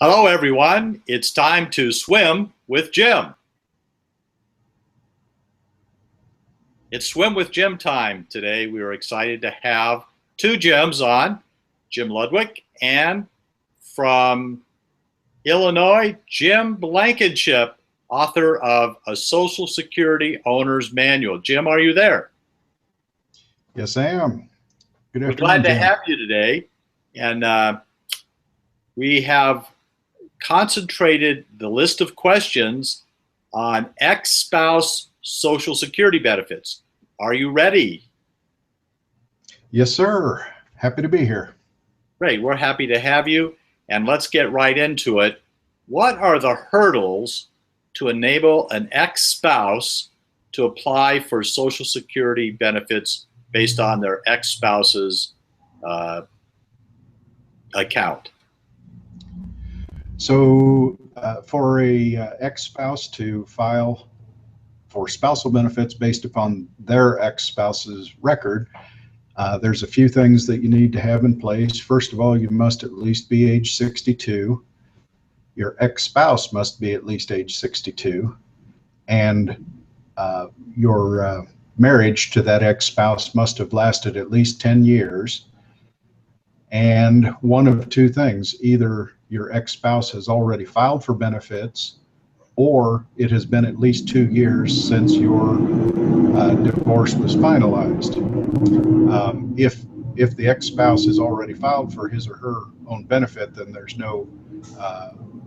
Hello, everyone. It's time to swim with Jim. It's Swim with Jim time today. We are excited to have two Jims on, Jim Ludwig and from Illinois, Jim Blankenship, author of A Social Security Owner's Manual. Jim, are you there? Yes, I am. Good afternoon, We're glad to Jim. have you today. And we have concentrated the list of questions on ex-spouse Social Security benefits. Are you ready? Yes, sir. Happy to be here. Great. We're happy to have you. And let's get right into it. What are the hurdles to enable an ex-spouse to apply for Social Security benefits based on their ex-spouse's account? So for a ex-spouse to file for spousal benefits based upon their ex-spouse's record, there's a few things that you need to have in place. First of all, you must at least be age 62. Your ex-spouse must be at least age 62. And your marriage to that ex-spouse must have lasted at least 10 years. And one of two things: either your ex-spouse has already filed for benefits, or it has been at least 2 years since your divorce was finalized. If the ex-spouse has already filed for his or her own benefit, then there's no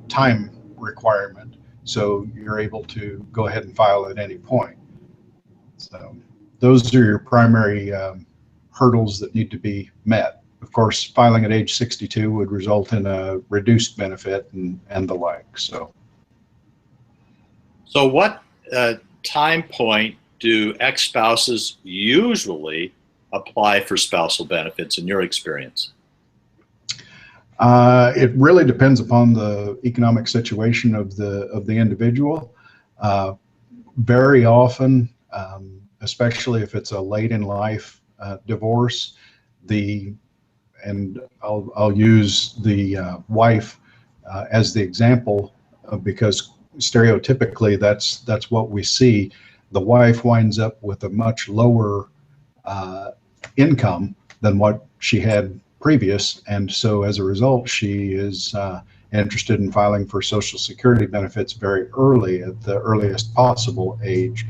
time requirement, so you're able to go ahead and file at any point. So those are your primary hurdles that need to be met. Of course, filing at age 62 would result in a reduced benefit and the like. So what time point do ex-spouses usually apply for spousal benefits in your experience? It really depends upon the economic situation of the individual. Very often, especially if it's a late in life divorce, and I'll use the wife as the example because stereotypically that's what we see. The wife winds up with a much lower income than what she had previous, and so as a result she is interested in filing for Social Security benefits very early, at the earliest possible age.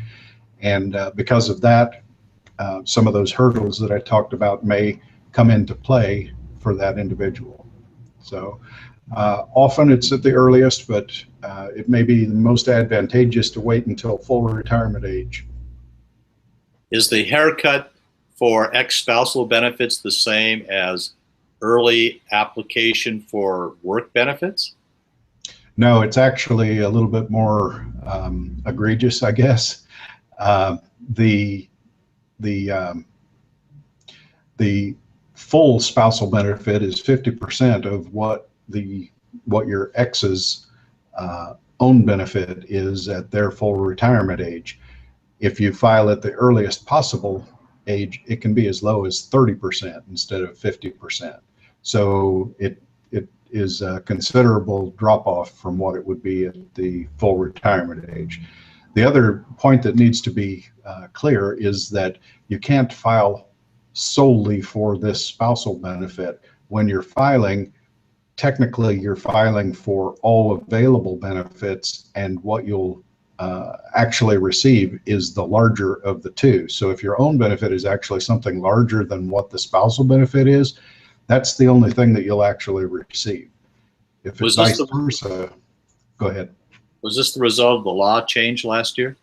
And because of that, some of those hurdles that I talked about may come into play for that individual. So often it's at the earliest, but it may be the most advantageous to wait until full retirement age. Is the haircut for ex-spousal benefits the same as early application for work benefits? No, it's actually a little bit more egregious, I guess. The full spousal benefit is 50% of what your ex's own benefit is at their full retirement age. If you file at the earliest possible age, it can be as low as 30% instead of 50%. So it is a considerable drop off from what it would be at the full retirement age. The other point that needs to be clear is that you can't file solely for this spousal benefit. When you're filing, technically you're filing for all available benefits, and what you'll actually receive is the larger of the two. So if your own benefit is actually something larger than what the spousal benefit is, that's the only thing that you'll actually receive. If it's vice versa, go ahead. Was this the result of the law change last year?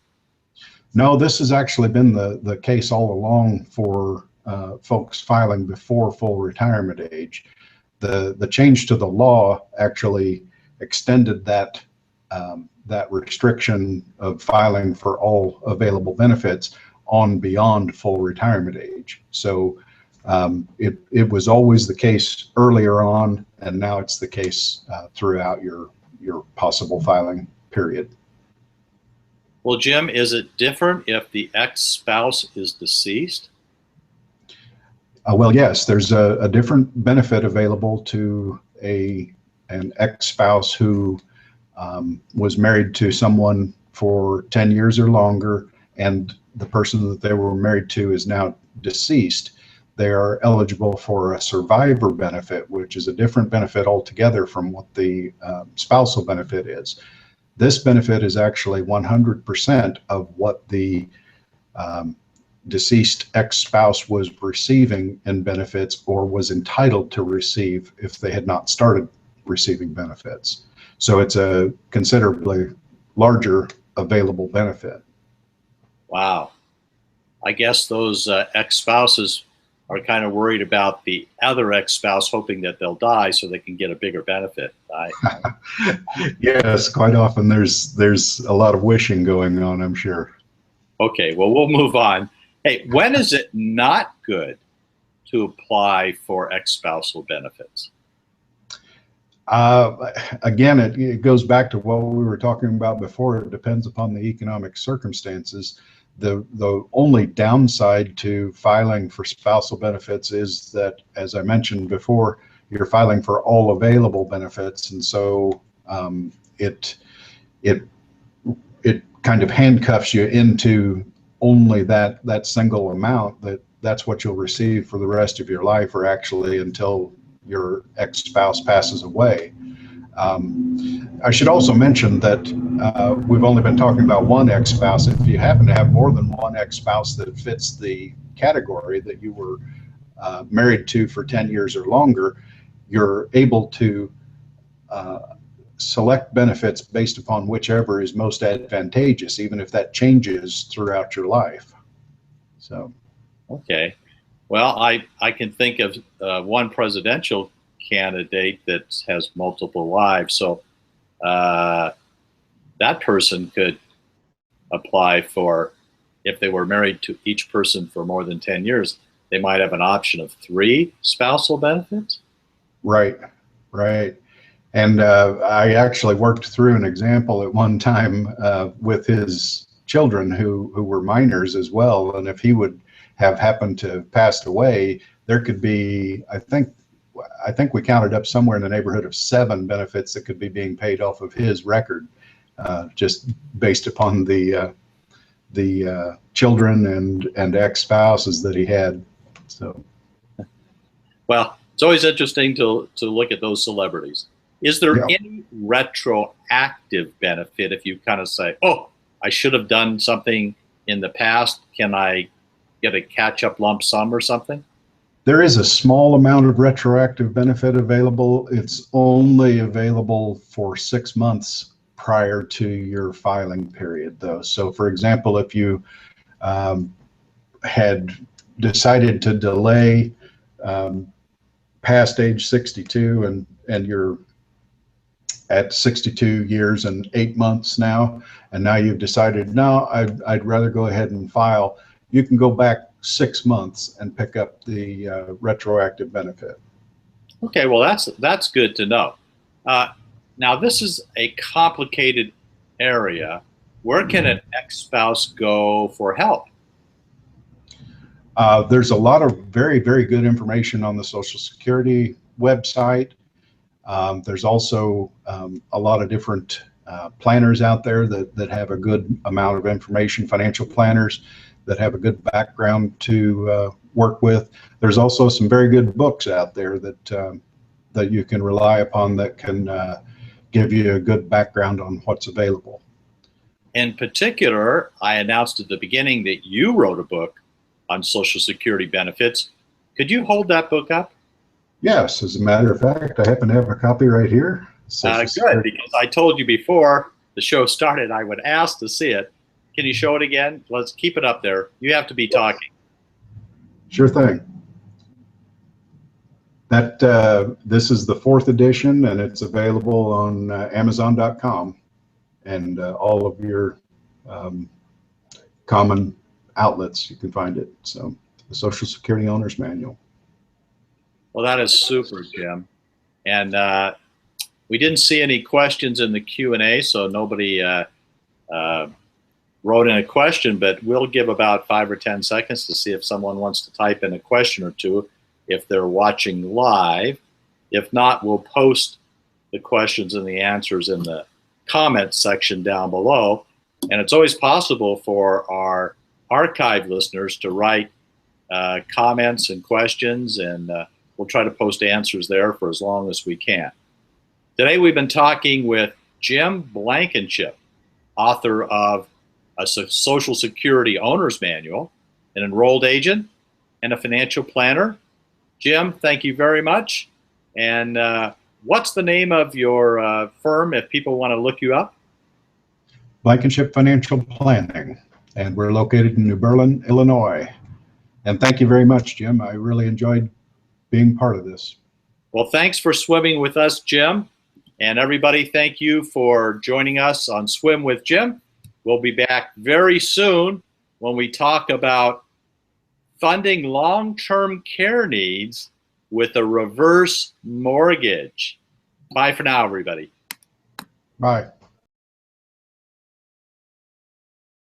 No, this has actually been the case all along for folks filing before full retirement age. The change to the law actually extended that restriction of filing for all available benefits on beyond full retirement age. So it was always the case earlier on, and now it's the case throughout your possible filing period. Well, Jim, is it different if the ex-spouse is deceased? Well, yes, there's a different benefit available to a an ex-spouse who was married to someone for 10 years or longer, and the person that they were married to is now deceased, they are eligible for a survivor benefit, which is a different benefit altogether from what the spousal benefit is. This benefit is actually 100% of what the deceased ex-spouse was receiving in benefits or was entitled to receive if they had not started receiving benefits. So it's a considerably larger available benefit. Wow. I guess those ex-spouses are kind of worried about the other ex-spouse, hoping that they'll die so they can get a bigger benefit. Yes, quite often there's a lot of wishing going on, I'm sure. Okay, well, we'll move on. Hey, when is it not good to apply for ex-spousal benefits? Again, it goes back to what we were talking about before. It depends upon the economic circumstances. The only downside to filing for spousal benefits is that, as I mentioned before, you're filing for all available benefits, and so it kind of handcuffs you into only that single amount. That's what you'll receive for the rest of your life, or actually until your ex-spouse passes away. I should also mention that we've only been talking about one ex-spouse. If you happen to have more than one ex-spouse that fits the category that you were married to for 10 years or longer, you're able to select benefits based upon whichever is most advantageous, even if that changes throughout your life. So, okay. Well, I can think of one presidential candidate that has multiple wives, so that person could apply for, if they were married to each person for more than 10 years, they might have an option of 3 spousal benefits. Right. And I actually worked through an example at one time with his children who were minors as well, and if he would have happened to have passed away, there could be, I think we counted up somewhere in the neighborhood of 7 benefits that could be being paid off of his record, just based upon the children and ex-spouses that he had. So, well, it's always interesting to look at those celebrities. Is there yeah. any retroactive benefit if you kind of say, oh, I should have done something in the past? Can I get a catch-up lump sum or something? There is a small amount of retroactive benefit available. It's only available for 6 months prior to your filing period, though. So, for example, if you had decided to delay past age 62 and you're at 62 years and 8 months now, and now you've decided, no, I'd rather go ahead and file, you can go back 6 months and pick up the retroactive benefit. Okay, well, that's good to know. Now, this is a complicated area. Where can an ex-spouse go for help? There's a lot of very, very good information on the Social Security website. There's also a lot of different planners out there that have a good amount of information, financial planners that have a good background to work with. There's also some very good books out there that you can rely upon that can give you a good background on what's available. In particular, I announced at the beginning that you wrote a book on Social Security benefits. Could you hold that book up? Yes, as a matter of fact, I happen to have a copy right here. Good, because I told you before the show started I would ask to see it. Can you show it again? Let's keep it up there. You have to be talking. Sure thing. This is the 4th edition, and it's available on Amazon.com and all of your common outlets. You can find it. So, the Social Security Owner's Manual. Well, that is super, Jim. And we didn't see any questions in the Q&A, so nobody wrote in a question, but we'll give about 5 or 10 seconds to see if someone wants to type in a question or two if they're watching live. If not, we'll post the questions and the answers in the comments section down below. And it's always possible for our archive listeners to write comments and questions, and we'll try to post answers there for as long as we can. Today we've been talking with Jim Blankenship, author of a Social Security Owner's Manual, an enrolled agent, and a financial planner. Jim, thank you very much. And what's the name of your firm if people want to look you up? Blankenship Financial Planning, and we're located in New Berlin, Illinois. And thank you very much, Jim. I really enjoyed being part of this. Well, thanks for swimming with us, Jim. And everybody, thank you for joining us on Swim with Jim. We'll be back very soon when we talk about funding long-term care needs with a reverse mortgage. Bye for now, everybody. Bye.